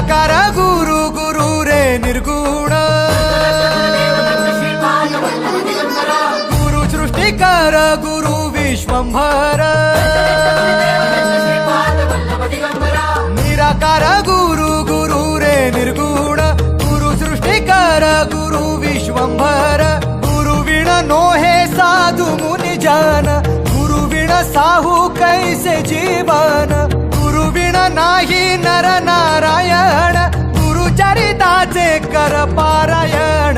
निराकार गुरु गुरु रे निर्गुण गुरु सृष्टिकर गुरु विश्वंभर निराकार गुरु गुरु रे निर्गुण गुरु सृष्टिकर गुरु विश्वंभर गुरु विण नोहे साधु मुनि जन गुरु विण साहू कैसे जीवन गुरु विण नाही नर नारायण गुरु चरिताचे कर पारायण